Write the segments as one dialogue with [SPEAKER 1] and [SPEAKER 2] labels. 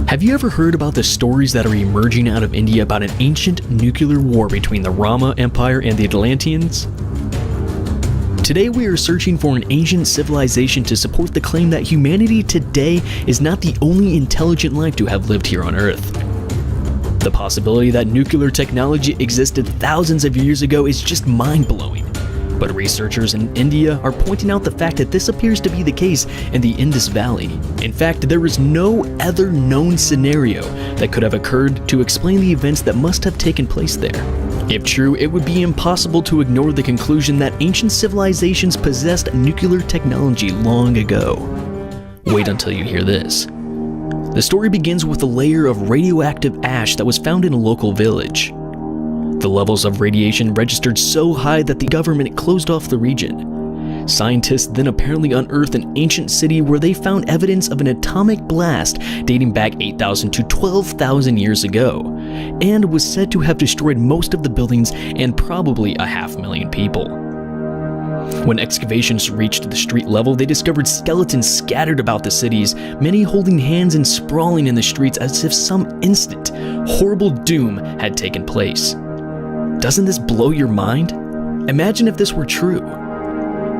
[SPEAKER 1] Have you ever heard about the stories that are emerging out of India about an ancient nuclear war between the Rama Empire and the Atlanteans? Today we are searching for an ancient civilization to support the claim that humanity today is not the only intelligent life to have lived here on Earth. The possibility that nuclear technology existed thousands of years ago is just mind-blowing. But researchers in India are pointing out the fact that this appears to be the case in the Indus Valley. In fact, there is no other known scenario that could have occurred to explain the events that must have taken place there. If true, it would be impossible to ignore the conclusion that ancient civilizations possessed nuclear technology long ago. Wait until you hear this. The story begins with a layer of radioactive ash that was found in a local village. The levels of radiation registered so high that the government closed off the region. Scientists then apparently unearthed an ancient city where they found evidence of an atomic blast dating back 8,000 to 12,000 years ago, and was said to have destroyed most of the buildings and probably 500,000 people. When excavations reached the street level, they discovered skeletons scattered about the cities, many holding hands and sprawling in the streets as if some instant, horrible doom had taken place. Doesn't this blow your mind? Imagine if this were true.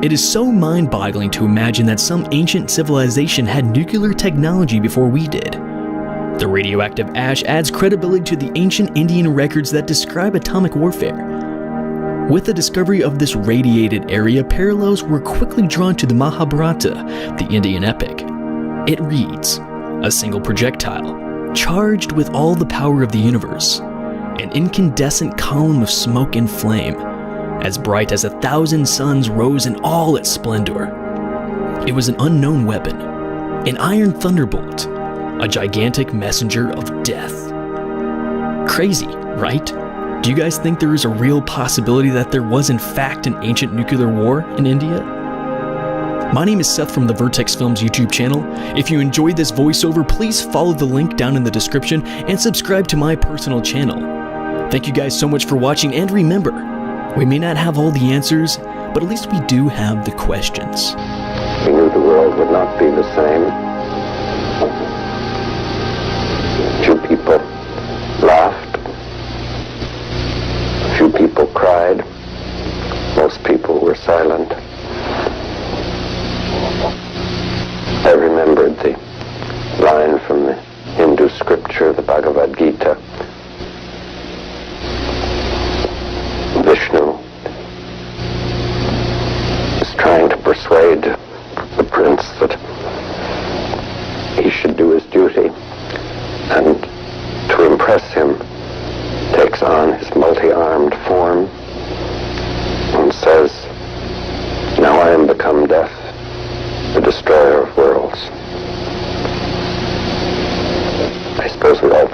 [SPEAKER 1] It is so mind-boggling to imagine that some ancient civilization had nuclear technology before we did. The radioactive ash adds credibility to the ancient Indian records that describe atomic warfare. With the discovery of this radiated area, parallels were quickly drawn to the Mahabharata, the Indian epic. It reads, "A single projectile, charged with all the power of the universe, an incandescent column of smoke and flame, as bright as 1,000 suns, rose in all its splendor. It was an unknown weapon, an iron thunderbolt, a gigantic messenger of death." Crazy, right? Do you guys think there is a real possibility that there was in fact an ancient nuclear war in India? My name is Seth from the Vertex Films YouTube channel. If you enjoyed this voiceover, please follow the link down in the description and subscribe to my personal channel. Thank you guys so much for watching, and remember, we may not have all the answers, but at least we do have the questions.
[SPEAKER 2] We knew the world would not be the same. Few people laughed. Few people cried. Most people were silent. I remembered the line from the Hindu scripture, the Bhagavad Gita. Vishnu is trying to persuade the prince that he should do his duty, and to impress him takes on his multi-armed form and says, "Now I am become death, the destroyer of worlds." I suppose we all